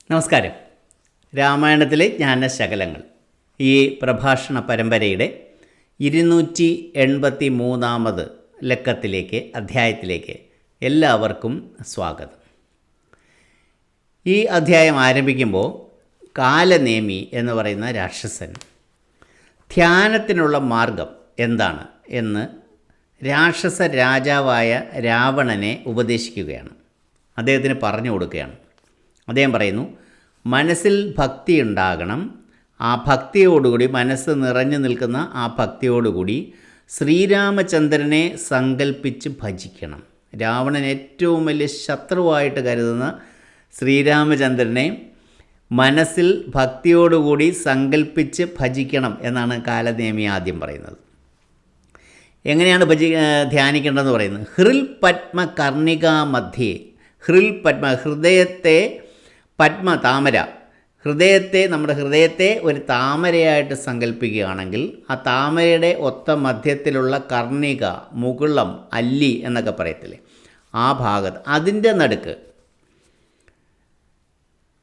നമസ്കാരം. രാമായണത്തിലെ ജ്ഞാനശകലങ്ങൾ ഈ പ്രഭാഷണ പരമ്പരയുടെ 283 ലക്കത്തിലേക്ക് അധ്യായത്തിലേക്ക് എല്ലാവർക്കും സ്വാഗതം. ഈ അധ്യായം ആരംഭിക്കുമ്പോൾ കാലനേമി എന്ന് പറയുന്ന രാക്ഷസൻ ധ്യാനത്തിനുള്ള മാർഗം എന്താണ് എന്ന് രാക്ഷസ രാജാവായ രാവണനെ ഉപദേശിക്കുകയാണ്. അദ്ദേഹത്തിന് പറഞ്ഞു കൊടുക്കുകയാണ്. അദ്ദേഹം പറയുന്നു, മനസ്സിൽ ഭക്തി ഉണ്ടാകണം. ആ ഭക്തിയോടുകൂടി, മനസ്സ് നിറഞ്ഞു നിൽക്കുന്ന ആ ഭക്തിയോടുകൂടി ശ്രീരാമചന്ദ്രനെ സങ്കല്പിച്ച് ഭജിക്കണം. രാവണൻ ഏറ്റവും വലിയ ശത്രുവായിട്ട് കരുതുന്ന ശ്രീരാമചന്ദ്രനെ മനസ്സിൽ ഭക്തിയോടുകൂടി സങ്കല്പിച്ച് ഭജിക്കണം എന്നാണ് കാലനേമി ആദ്യം പറയുന്നത്. എങ്ങനെയാണ് ധ്യാനിക്കേണ്ടതെന്ന് പറയുന്നത്? ഹൃൽ പത്മ കർണികാ മധ്യേ. ഹൃൽ പത്മ, ഹൃദയത്തെ, പത്മ താമര, ഹൃദയത്തെ, നമ്മുടെ ഹൃദയത്തെ ഒരു താമരയായിട്ട് സങ്കല്പിക്കുകയാണെങ്കിൽ ആ താമരയുടെ ഒത്ത മധ്യത്തിലുള്ള കർണിക, മുകുളം, അല്ലി എന്നൊക്കെ പറയത്തില്ലേ, ആ ഭാഗത്ത്, അതിൻ്റെ നടുക്ക്,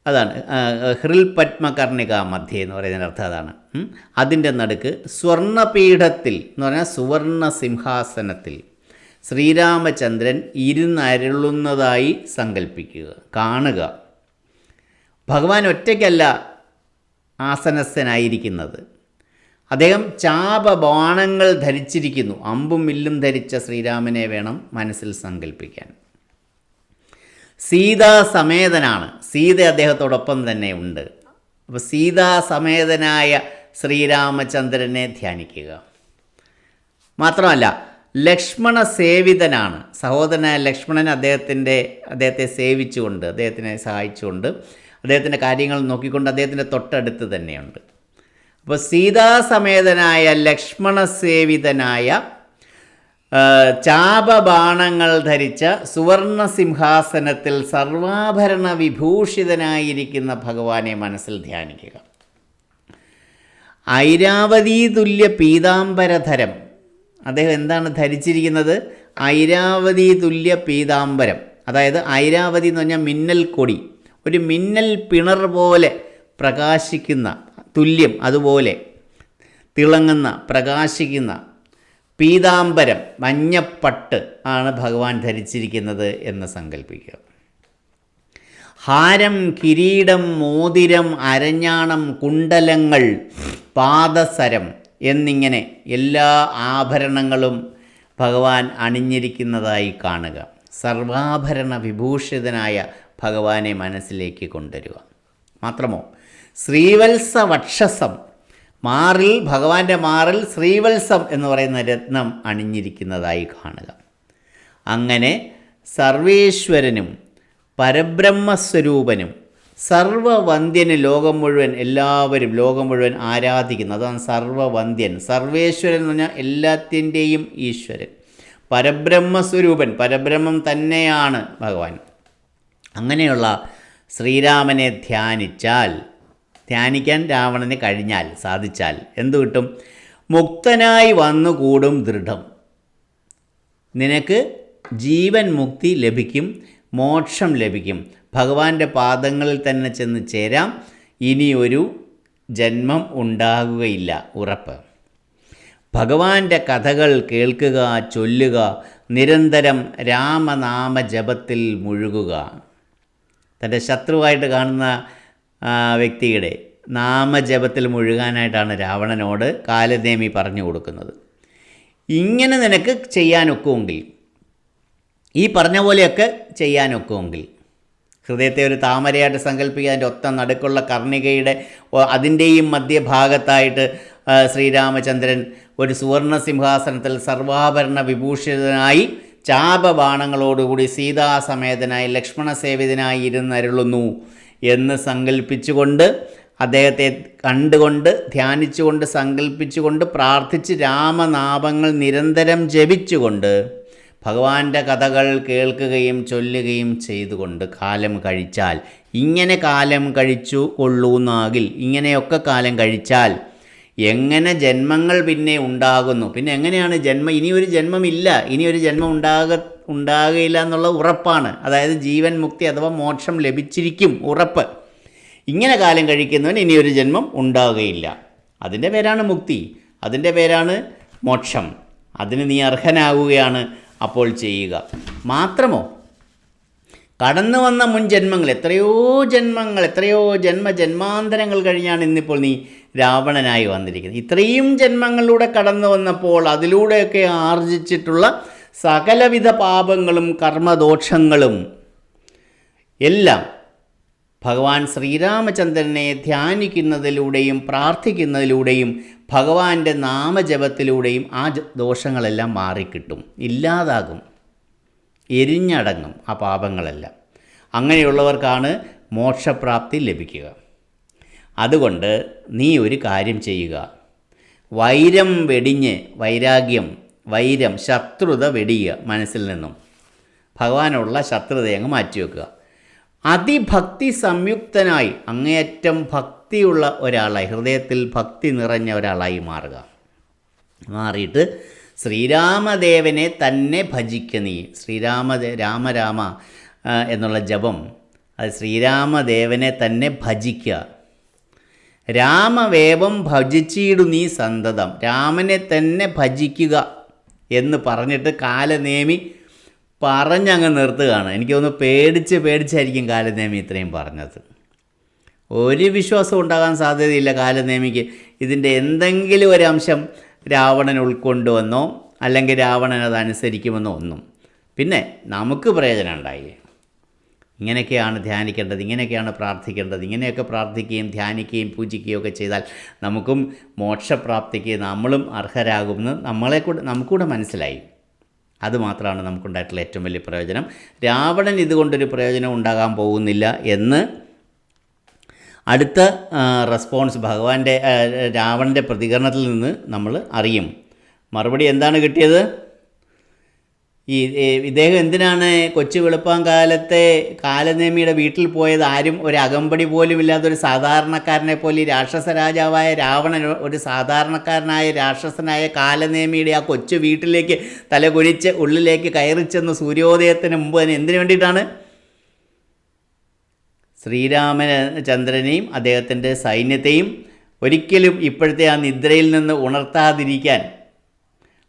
അതാണ് ഹൃൽ പത്മ കർണിക മധ്യേ എന്ന് പറയുന്നതിൻ്റെ അർത്ഥം അതാണ്. അതിൻ്റെ നടുക്ക് സ്വർണ്ണപീഠത്തിൽ എന്ന് പറഞ്ഞാൽ സുവർണ സിംഹാസനത്തിൽ ശ്രീരാമചന്ദ്രൻ ഇരുന്നരുളുന്നതായി സങ്കല്പിക്കുക, കാണുക. ഭഗവാൻ ഒറ്റയ്ക്കല്ല ആസനസ്ഥനായിരിക്കുന്നത്. അദ്ദേഹം ചാപബാണങ്ങൾ ധരിച്ചിരിക്കുന്നു. അമ്പും വില്ലും ധരിച്ച ശ്രീരാമനെ വേണം മനസ്സിൽ സങ്കല്പിക്കാൻ. സീതാസമേതനാണ്. സീത അദ്ദേഹത്തോടൊപ്പം തന്നെ ഉണ്ട്. അപ്പോൾ സീതാസമേതനായ ശ്രീരാമചന്ദ്രനെ ധ്യാനിക്കുക. മാത്രമല്ല ലക്ഷ്മണ സേവിതനാണ്. സഹോദരനായ ലക്ഷ്മണൻ അദ്ദേഹത്തെ സേവിച്ചുകൊണ്ട്, അദ്ദേഹത്തിനെ സഹായിച്ചുകൊണ്ട്, അദ്ദേഹത്തിൻ്റെ കാര്യങ്ങൾ നോക്കിക്കൊണ്ട് അദ്ദേഹത്തിൻ്റെ തൊട്ടടുത്ത് തന്നെയുണ്ട്. അപ്പോൾ സീതാസമേതനായ ലക്ഷ്മണ സേവിതനായ ചാപബാണങ്ങൾ ധരിച്ച സുവർണ സിംഹാസനത്തിൽ സർവാഭരണ വിഭൂഷിതനായിരിക്കുന്ന ഭഗവാനെ മനസ്സിൽ ധ്യാനിക്കുക. ഐരാവതീ തുല്യ പീതാംബരധരം. അദ്ദേഹം എന്താണ് ധരിച്ചിരിക്കുന്നത്? ഐരാവതീ തുല്യ പീതാംബരം. അതായത് ഐരാവതി എന്ന് പറഞ്ഞാൽ മിന്നൽ കൊടി, ഒരു മിന്നൽ പിണർ പോലെ പ്രകാശിക്കുന്ന, തുല്യം അതുപോലെ തിളങ്ങുന്ന, പ്രകാശിക്കുന്ന പീതാംബരം, മഞ്ഞപ്പട്ട് ആണ് ഭഗവാൻ ധരിച്ചിരിക്കുന്നത് എന്ന് സങ്കല്പിക്കുക. ഹാരം, കിരീടം, മോതിരം, അരഞ്ഞാണം, കുണ്ടലങ്ങൾ, പാദസരം എന്നിങ്ങനെ എല്ലാ ആഭരണങ്ങളും ഭഗവാൻ അണിഞ്ഞിരിക്കുന്നതായി കാണുക. സർവാഭരണ വിഭൂഷിതനായ ഭഗവാനെ മനസ്സിലേക്ക് കൊണ്ടുവരിക. മാത്രമോ ശ്രീവത്സ വക്ഷസം, മാറിൽ, ഭഗവാന്റെ മാറിൽ ശ്രീവത്സം എന്ന് പറയുന്ന രത്നം അണിഞ്ഞിരിക്കുന്നതായി കാണുക. അങ്ങനെ സർവേശ്വരനും പരബ്രഹ്മസ്വരൂപനും സർവവന്ധ്യന്, ലോകം മുഴുവൻ, എല്ലാവരും ലോകം മുഴുവൻ ആരാധിക്കുന്നു. അതാണ് സർവവന്ധ്യൻ. സർവേശ്വരൻ എന്ന് പറഞ്ഞാൽ എല്ലാത്തിൻ്റെയും ഈശ്വരൻ. പരബ്രഹ്മസ്വരൂപൻ, പരബ്രഹ്മം തന്നെയാണ് ഭഗവാൻ. അങ്ങനെയുള്ള ശ്രീരാമനെ ധ്യാനിക്കാൻ രാവണന് കഴിഞ്ഞാൽ, സാധിച്ചാൽ എന്തു കിട്ടും? മുക്തനായി വന്നുകൂടും ദൃഢം. നിനക്ക് ജീവൻ മുക്തി ലഭിക്കും, മോക്ഷം ലഭിക്കും. ഭഗവാന്റെ പാദങ്ങളിൽ തന്നെ ചെന്ന് ചേരാം. ഇനിയൊരു ജന്മം ഉണ്ടാകുകയില്ല, ഉറപ്പ്. ഭഗവാന്റെ കഥകൾ കേൾക്കുക, ചൊല്ലുക, നിരന്തരം രാമനാമ ജപത്തിൽ മുഴുകുക. തൻ്റെ ശത്രുവായിട്ട് കാണുന്ന വ്യക്തിയുടെ നാമജപത്തിൽ മുഴുകാനായിട്ടാണ് രാവണനോട് കാലനേമി പറഞ്ഞു കൊടുക്കുന്നത്. ഇങ്ങനെ നിനക്ക് ചെയ്യാനൊക്കുമെങ്കിൽ, ഈ പറഞ്ഞ പോലെയൊക്കെ ചെയ്യാനൊക്കുമെങ്കിൽ, ഹൃദയത്തെ ഒരു താമരയായിട്ട് സങ്കല്പിക്കുക. അതിൻ്റെ ഒത്ത നടുക്കുള്ള കർണികയുടെ അതിൻ്റെയും മധ്യഭാഗത്തായിട്ട് ശ്രീരാമചന്ദ്രൻ ഒരു സുവർണ സിംഹാസനത്തിൽ സർവാഭരണ വിഭൂഷിതനായി ചാപബാണങ്ങളോടുകൂടി സീതാസമേതനായി ലക്ഷ്മണ സേവിതനായി ഇരുന്നരുളുന്നു എന്ന് സങ്കല്പിച്ചുകൊണ്ട്, അദ്ദേഹത്തെ കണ്ടുകൊണ്ട്, ധ്യാനിച്ചുകൊണ്ട്, സങ്കല്പിച്ചുകൊണ്ട്, പ്രാർത്ഥിച്ച് രാമനാമങ്ങൾ നിരന്തരം ജപിച്ചുകൊണ്ട് ഭഗവാന്റെ കഥകൾ കേൾക്കുകയും ചൊല്ലുകയും ചെയ്തുകൊണ്ട് കാലം കഴിച്ചാൽ, ഇങ്ങനെ കാലം കഴിച്ചു കൊള്ളൂന്നാകിൽ, ഇങ്ങനെയൊക്കെ കാലം കഴിച്ചാൽ എങ്ങനെ ജന്മങ്ങൾ പിന്നെ ഉണ്ടാകുന്നു? പിന്നെ എങ്ങനെയാണ് ഇനിയൊരു ജന്മമില്ല, ഇനിയൊരു ജന്മം ഉണ്ടാകുകയില്ല എന്നുള്ള ഉറപ്പാണ്. അതായത് ജീവൻ മുക്തി അഥവാ മോക്ഷം ലഭിച്ചിരിക്കും, ഉറപ്പ്. ഇങ്ങനെ കാലം കഴിക്കുന്നവന് ഇനിയൊരു ജന്മം ഉണ്ടാവുകയില്ല. അതിൻ്റെ പേരാണ് മുക്തി, അതിൻ്റെ പേരാണ് മോക്ഷം. അതിന് നീ അർഹനാകുകയാണ് അപ്പോൾ ചെയ്യുക. മാത്രമോ, കടന്നു വന്ന മുൻ ജന്മങ്ങൾ, എത്രയോ ജന്മാന്തരങ്ങൾ കഴിഞ്ഞാണ് ഇന്നിപ്പോൾ നീ രാവണനായി വന്നിരിക്കുന്നത്. ഇത്രയും ജന്മങ്ങളിലൂടെ കടന്നു വന്നപ്പോൾ അതിലൂടെയൊക്കെ ആർജിച്ചിട്ടുള്ള സകലവിധ പാപങ്ങളും കർമ്മദോഷങ്ങളും എല്ലാം ഭഗവാൻ ശ്രീരാമചന്ദ്രനെ ധ്യാനിക്കുന്നതിലൂടെയും പ്രാർത്ഥിക്കുന്നതിലൂടെയും ഭഗവാന്റെ നാമജപത്തിലൂടെയും ആ ദോഷങ്ങളെല്ലാം മാറിക്കിട്ടും, ഇല്ലാതാകും, എരിഞ്ഞടങ്ങും ആ പാപങ്ങളെല്ലാം. അങ്ങനെയുള്ളവർക്കാണ് മോക്ഷപ്രാപ്തി ലഭിക്കുക. അതുകൊണ്ട് നീ ഒരു കാര്യം ചെയ്യുക. വൈരം വെടിഞ്ഞ്, വൈരം ശത്രുത വെടിയുക മനസ്സിൽ നിന്നും. ഭഗവാനുള്ള ശത്രുതയെ അങ്ങ് മാറ്റിവെക്കുക. അതിഭക്തി സംയുക്തനായി, അങ്ങേയറ്റം ഭക്തിയുള്ള ഒരാളായി, ഹൃദയത്തിൽ ഭക്തി നിറഞ്ഞ ഒരാളായി മാറിയിട്ട് ശ്രീരാമദേവനെ തന്നെ ഭജിക്കുക. നീ രാമ രാമ എന്നുള്ള ജപം, അത് ശ്രീരാമദേവനെ തന്നെ ഭജിക്കുക. രാമവേവം ഭജിച്ചിടു നീ സന്തതം, രാമനെ തന്നെ ഭജിക്കുക എന്ന് പറഞ്ഞിട്ട് കാലനേമി പറഞ്ഞങ്ങ് നിർത്തുകയാണ്. എനിക്ക് തോന്നുന്നു പേടിച്ചായിരിക്കും കാലനേമി ഇത്രയും പറഞ്ഞത്. ഒരു വിശ്വാസം ഉണ്ടാകാൻ സാധ്യതയില്ല കാലനേമിക്ക് ഇതിൻ്റെ എന്തെങ്കിലും ഒരു അംശം രാവണൻ ഉൾക്കൊണ്ടുവന്നോ അല്ലെങ്കിൽ രാവണൻ അതനുസരിക്കുമെന്നോ ഒന്നും. പിന്നെ നമുക്ക് പ്രയോജനം ഉണ്ടായി. ഇങ്ങനെയൊക്കെയാണ് ധ്യാനിക്കേണ്ടത്, ഇങ്ങനെയൊക്കെയാണ് പ്രാർത്ഥിക്കേണ്ടത്, ഇങ്ങനെയൊക്കെ പ്രാർത്ഥിക്കുകയും ധ്യാനിക്കുകയും പൂജിക്കുകയും ഒക്കെ ചെയ്താൽ നമുക്കും മോക്ഷപ്രാപ്തിക്ക് നമ്മളും അർഹരാകുമെന്ന് നമുക്കൂടെ മനസ്സിലായി. അതുമാത്രമാണ് നമുക്കുണ്ടായിട്ടുള്ള ഏറ്റവും വലിയ പ്രയോജനം. രാവണൻ ഇതുകൊണ്ടൊരു പ്രയോജനം ഉണ്ടാകാൻ പോകുന്നില്ല എന്ന് അടുത്ത റെസ്പോൺസ് രാവണൻ്റെ പ്രതികരണത്തിൽ നിന്ന് നമ്മൾ അറിയും. മറുപടി എന്താണ് കിട്ടിയത്? ഇദ്ദേഹം എന്തിനാണ് കൊച്ചു വെളുപ്പാങ്കാലത്തെ കാലനേമിയുടെ വീട്ടിൽ പോയത്? ആരും ഒരു അകമ്പടി പോലും ഇല്ലാത്തൊരു സാധാരണക്കാരനെ പോലെ ഈ രാക്ഷസ രാജാവായ രാവണൻ ഒരു സാധാരണക്കാരനായ രാക്ഷസനായ കാലനേമിയുടെ ആ കൊച്ചു വീട്ടിലേക്ക് തലകുനിച്ച് ഉള്ളിലേക്ക് കയറിച്ചെന്ന് സൂര്യോദയത്തിന് മുമ്പ് തന്നെ എന്തിനു വേണ്ടിയിട്ടാണ്? ശ്രീരാമചന്ദ്രനെയും അദ്ദേഹത്തിൻ്റെ സൈന്യത്തെയും ഒരിക്കലും ഇപ്പോഴത്തെ ആ നിദ്രയിൽ നിന്ന് ഉണർത്താതിരിക്കാൻ,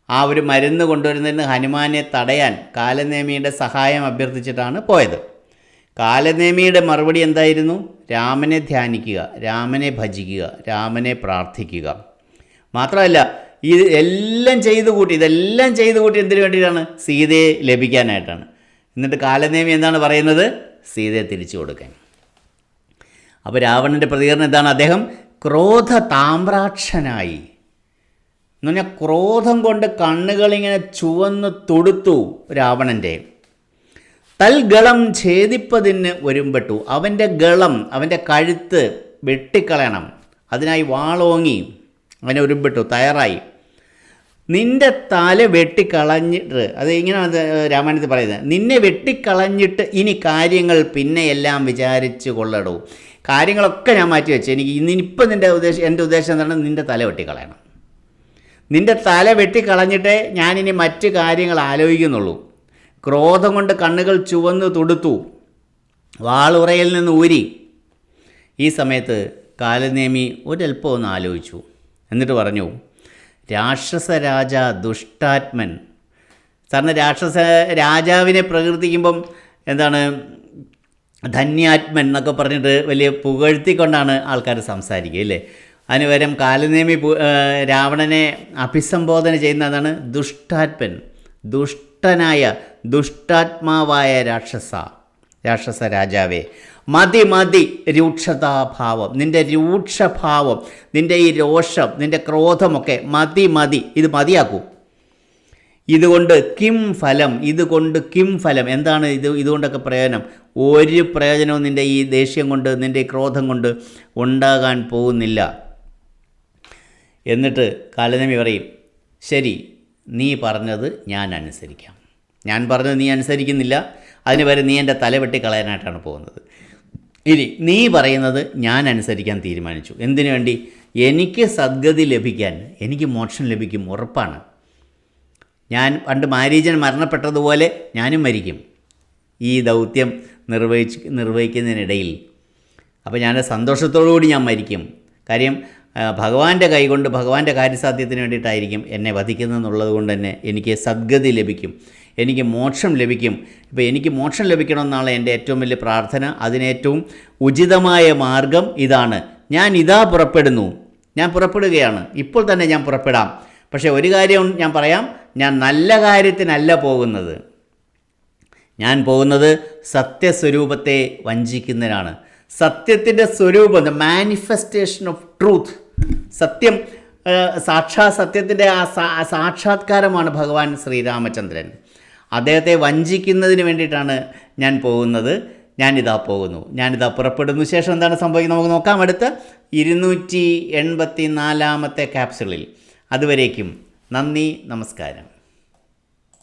ആ ഒരു മരുന്ന് കൊണ്ടുവരുന്നതിന് ഹനുമാനെ തടയാൻ കാലനേമിയുടെ സഹായം അഭ്യർത്ഥിച്ചിട്ടാണ് പോയത്. കാലനേമിയുടെ മറുപടി എന്തായിരുന്നു? രാമനെ ധ്യാനിക്കുക, രാമനെ ഭജിക്കുക, രാമനെ പ്രാർത്ഥിക്കുക. മാത്രമല്ല ഇതെല്ലാം ചെയ്തു കൂട്ടി എന്തിനു വേണ്ടിയിട്ടാണ്? സീതയെ ലഭിക്കാനായിട്ടാണ്. എന്നിട്ട് കാലനേമി എന്താണ് പറയുന്നത്? സീതയെ തിരിച്ചു കൊടുക്കാൻ. അപ്പോൾ രാവണൻ്റെ പ്രതികരണം എന്താണ്? അദ്ദേഹം ക്രോധ താമ്രാക്ഷനായി എന്ന് പറഞ്ഞാൽ ക്രോധം കൊണ്ട് കണ്ണുകളിങ്ങനെ ചുവന്ന് തൊടുത്തു രാവണൻ്റെ. തൽഗളം ഛേദിപ്പതിന് ഒരുമ്പെട്ടു, അവൻ്റെ കഴുത്ത് വെട്ടിക്കളയണം, അതിനായി വാളോങ്ങി അവനെ ഒരുമ്പെട്ടു, തയ്യാറായി. നിൻ്റെ തല വെട്ടിക്കളഞ്ഞിട്ട്, അത് ഇങ്ങനെയാണ് രാമായണത്തിൽ പറയുന്നത്, നിന്നെ വെട്ടിക്കളഞ്ഞിട്ട് ഇനി കാര്യങ്ങൾ പിന്നെയെല്ലാം വിചാരിച്ച് കൊള്ളടൂ. കാര്യങ്ങളൊക്കെ ഞാൻ മാറ്റി വെച്ചു, ഇന്നിപ്പോൾ എൻ്റെ ഉദ്ദേശം എന്താണ്? നിൻ്റെ തല വെട്ടിക്കളയണം. നിൻ്റെ തല വെട്ടിക്കളഞ്ഞിട്ടേ ഞാനിനി മറ്റ് കാര്യങ്ങൾ ആലോചിക്കുന്നുള്ളൂ. ക്രോധം കൊണ്ട് കണ്ണുകൾ ചുവന്ന് തുടുത്തു, വാളുറയിൽ നിന്ന് ഊരി. ഈ സമയത്ത് കാലനേമി ഒരല്പം ഒന്ന് ആലോചിച്ചു. എന്നിട്ട് പറഞ്ഞു, രാക്ഷസ രാജ ദുഷ്ടാത്മൻ. സാറിന് രാക്ഷസ രാജാവിനെ പ്രകീർത്തിക്കുമ്പം എന്താണ് ധന്യാത്മൻ എന്നൊക്കെ പറഞ്ഞിട്ട് വലിയ പുകഴ്ത്തിക്കൊണ്ടാണ് ആൾക്കാർ സംസാരിക്കുക, ഇല്ലേ? അതിന് പകരം കാലനേമി രാവണനെ അഭിസംബോധന ചെയ്യുന്നതാണ് ദുഷ്ടാത്മൻ, ദുഷ്ടാത്മാവായ രാക്ഷസ രാജാവേ, മതി രൂക്ഷതാഭാവം, നിൻ്റെ രൂക്ഷഭാവം, നിൻ്റെ ഈ രോഷം, നിൻ്റെ ക്രോധമൊക്കെ മതി, ഇത് മതിയാക്കൂ. ഇതുകൊണ്ട് കിം ഫലം, എന്താണ് ഇതുകൊണ്ടൊക്കെ പ്രയോജനം? ഒരു പ്രയോജനവും നിൻ്റെ ഈ ദേഷ്യം കൊണ്ട്, നിൻ്റെ ഈ ക്രോധം കൊണ്ട് ഉണ്ടാകാൻ പോകുന്നില്ല. എന്നിട്ട് കാലനേമി പറയും, ശരി, നീ പറഞ്ഞത് ഞാൻ അനുസരിക്കാം. ഞാൻ പറഞ്ഞത് നീ അനുസരിക്കുന്നില്ല, അതിന് പകരം നീ എൻ്റെ തല വെട്ടിക്കളയാനായിട്ടാണ് പോകുന്നത്. ഇനി നീ പറയുന്നത് ഞാൻ അനുസരിക്കാൻ തീരുമാനിച്ചു. എന്തിനു വേണ്ടി? എനിക്ക് സദ്ഗതി ലഭിക്കാൻ, എനിക്ക് മോക്ഷം ലഭിക്കും, ഉറപ്പാണ്. ഞാൻ പണ്ട് മാരീചൻ മരണപ്പെട്ടതുപോലെ ഞാനും മരിക്കും. ഈ ദൗത്യം നിർവഹിക്കുന്നതിനിടയിൽ അപ്പോൾ ഞാൻ സന്തോഷത്തോടു കൂടി ഞാൻ മരിക്കും. കാര്യം ഭഗവാന്റെ കൈകൊണ്ട് ഭഗവാന്റെ കാര്യസാധ്യത്തിന് വേണ്ടിയിട്ടായിരിക്കും എന്നെ വധിക്കുന്നതെന്നുള്ളത് കൊണ്ട് തന്നെ എനിക്ക് സദ്ഗതി ലഭിക്കും, എനിക്ക് മോക്ഷം ലഭിക്കും. ഇപ്പോൾ എനിക്ക് മോക്ഷം ലഭിക്കണമെന്നാണ് എൻ്റെ ഏറ്റവും വലിയ പ്രാർത്ഥന. അതിനേറ്റവും ഉചിതമായ മാർഗം ഇതാണ്. ഞാൻ ഇതാ പുറപ്പെടുന്നു, ഞാൻ പുറപ്പെടുകയാണ്, ഇപ്പോൾ തന്നെ ഞാൻ പുറപ്പെടാം. പക്ഷേ ഒരു കാര്യം ഞാൻ പറയാം, ഞാൻ നല്ല കാര്യത്തിനല്ല പോകുന്നത്. ഞാൻ പോകുന്നത് സത്യസ്വരൂപത്തെ വഞ്ചിക്കുന്നതിനാണ്. സത്യത്തിൻ്റെ സ്വരൂപം, ദ മാനിഫെസ്റ്റേഷൻ ഓഫ് ട്രൂത്ത്, സത്യം, സത്യത്തിൻ്റെ ആ സാക്ഷാത്കാരമാണ് ഭഗവാൻ ശ്രീരാമചന്ദ്രൻ. അദ്ദേഹത്തെ വഞ്ചിക്കുന്നതിന് വേണ്ടിയിട്ടാണ് ഞാൻ പോകുന്നത്. ഞാനിതാ പോകുന്നു, ഞാനിതാ പുറപ്പെടുന്നു. ശേഷം എന്താണ് സംഭവിക്കുന്നത് നമുക്ക് നോക്കാം അടുത്ത 284 ക്യാപ്സുളിൽ. അതുവരേക്കും നന്ദി, നമസ്കാരം.